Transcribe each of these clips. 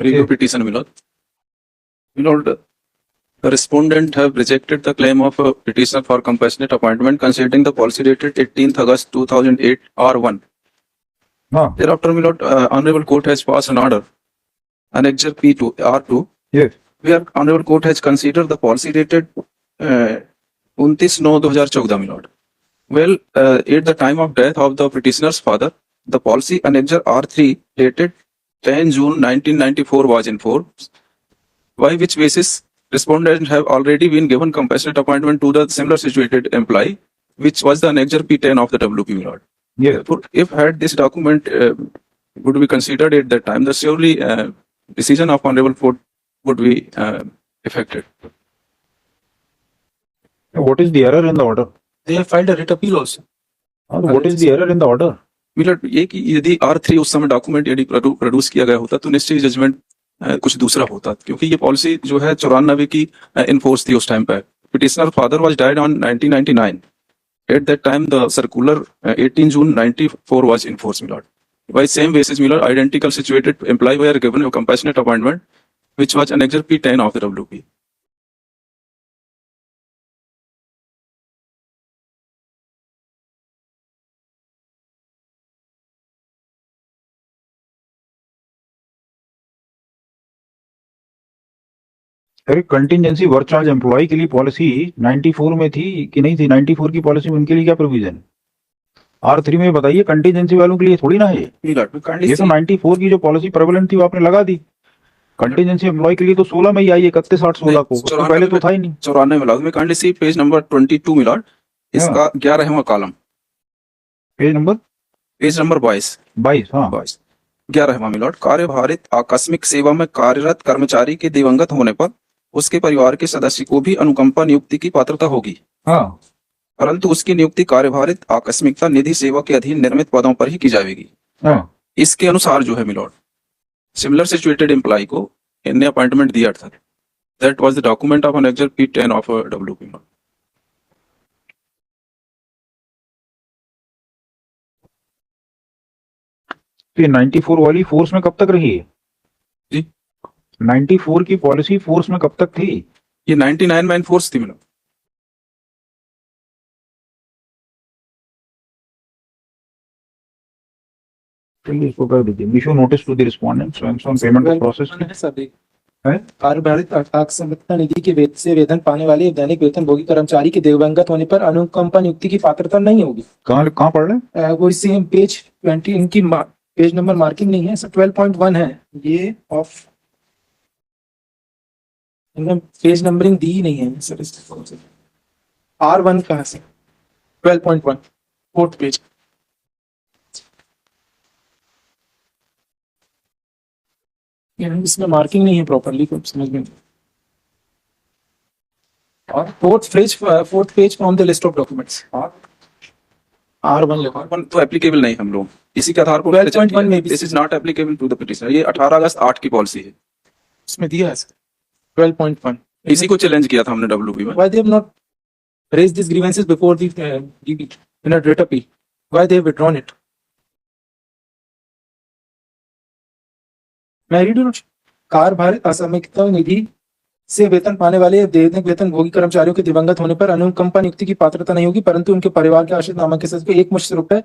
Review petition, my lord. My lord, the respondent have rejected the claim of a petitioner for compassionate appointment considering the policy dated 18th August 2008 R1. हाँ. Thereafter, my lord, Honorable Court has passed an order, Annexure P2 R2, Yes. where Honorable Court has considered the policy dated 29/9/2014, my lord. Well, at the time of death of the petitioner's father, the policy Annexure R3 dated 10 June 1994 was in force, by which basis respondents have already been given compassionate appointment to the similar situated employee, which was the Annexure P10 of the WP, my lord. Yes. Therefore, if had this document would be considered at that time, the surely decision of Honorable Court would be effected. What is the error in the order? They have filed a writ appeal also. What is the error in the order? मिलट ये कि यदि R3 उस समय document यदि produce किया गया होता तो निश्चय जजमेंट कुछ दूसरा होता, क्योंकि ये पॉलिसी जो है 94 की इनफोर्स थी उस टाइम पे. Petitioner father was died on 1999. At that time the circular 18 June 94 was in force, मिलट. By same basis, Miller, identical situated employee were given a compassionate appointment, which was Annexure P10 of the WP. अरे contingency work charge employ के लिए policy 94 में थी कि नहीं थी? 94 की पॉलिसी में उनके लिए क्या प्रोविजन? R3 में बताइए. कंटिजेंसी वालों के लिए थोड़ी ना है ये तो 94 की जो पॉलिसी प्रेवलेंट थी वो आपने लगा दी. कंटिजेंसी एम्प्लॉय के लिए तो 16 में ही आई है, 31/8/16 को. उससे पहले तो था ही नहीं. 94 मिलाद में काइंडली सी पेज नंबर 22 मिलाड, इसका 11वां कॉलम, पेज नंबर 22. हाँ 22 11वां मिलाड. कार्यभारित आकस्मिक सेवा में कार्यरत कर्मचारी के दिवंगत होने पर उसके परिवार के सदस्य को भी अनुकंपा नियुक्ति की पात्रता होगी. हाँ. परंतु उसकी नियुक्ति कार्यभारित आकस्मिकता निधि सेवा के अधीन निर्मित पदों पर ही की जाएगी. हाँ. इसके अनुसार जो है मिलॉर्ड, सिमिलर सिचुएटेड एम्प्लॉय को इनने अपॉइंटमेंट दिया था. That was the document of annexure P10 of WP. तो 94 वाली फोर्स में कब तक रही है जी? 94 की पॉलिसी फोर्स में कब तक थी? ये 99 में फोर्स थी मिलॉर्ड. इसको कर दीजिए. Issue notice to the respondent on payment of process है. कार्यभारित आकस्मिकता निधि के से वेतन पाने वाले दैनिक वेतन भोगी कर्मचारी के दिवंगत होने पर अनुकंपा नियुक्ति की पात्रता नहीं होगी. कहाँ पढ़ रहे हैं? वो सेम पेज 20, इनकी पेज नंबर मार्किंग नहीं है सर, 12.1 है ये ऑफ. पेज नंबरिंग दी ही नहीं है सर. R1 कहाँ से? 12.1 फोर्थ पेज. इसमें मार्किंग नहीं है प्रॉपरली, कुछ समझ में. और fourth page from the list of documents R1 लिखा. तो एप्लीकेबल नहीं हम लोग इसी के आधार पर 12.1 में this is not applicable to the petitioner. ये 18 अगस्त 8 की पॉलिसी है, उसमें दिया है सर 12.1. इसी को चैलेंज किया था हमने WP में. Why they have not raised these grievances before the in a writ appeal? Why they have withdrawn it? मैं रीड हूँ. कार्यभारित आकस्मिकता निधि से वेतन पाने वाले दैनिक वेतन भोगी कर्मचारियों के दिवंगत होने पर अनुकंपा नियुक्ति की पात्रता नहीं होगी, परंतु उनके परिवार के आश्रित नामांकित सदस्य को 1 रुपए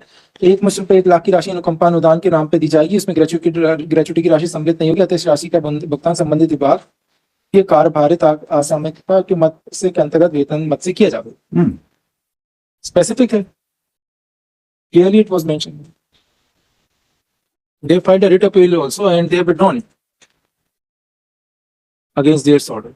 1 लाख की राशि अनुकंपा अनुदान के नाम पर दी जाएगी. इसमें ग्रेचुटी की राशि सम्मिलित नहीं होगी, अतः इस राशि का भुगतान संबंधित विभाग ये कार्यभारित आकस्मिकता के मत से के अंतर्गत वेतन मत से किया जाएगा. स्पेसिफिक है, clearly it was mentioned. They filed a writ appeal also and they have withdrawn it against their order.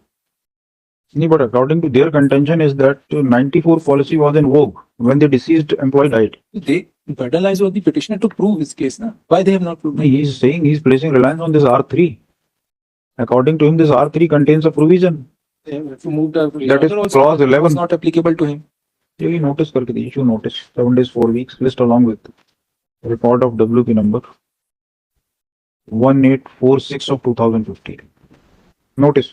नहीं, but according to their contention is that 94 policy was in vogue when the deceased employee died. They burden lies on the petitioner to prove his case. Na? Why they have not proved? He is saying he is placing reliance on this R3. According to him, this R3 contains a provision. They have to move the That is clause 11. was not applicable to him. ये notice करके दी, issue notice 7 days 4 weeks list along with report of WP number 1846 of 2015. Notice.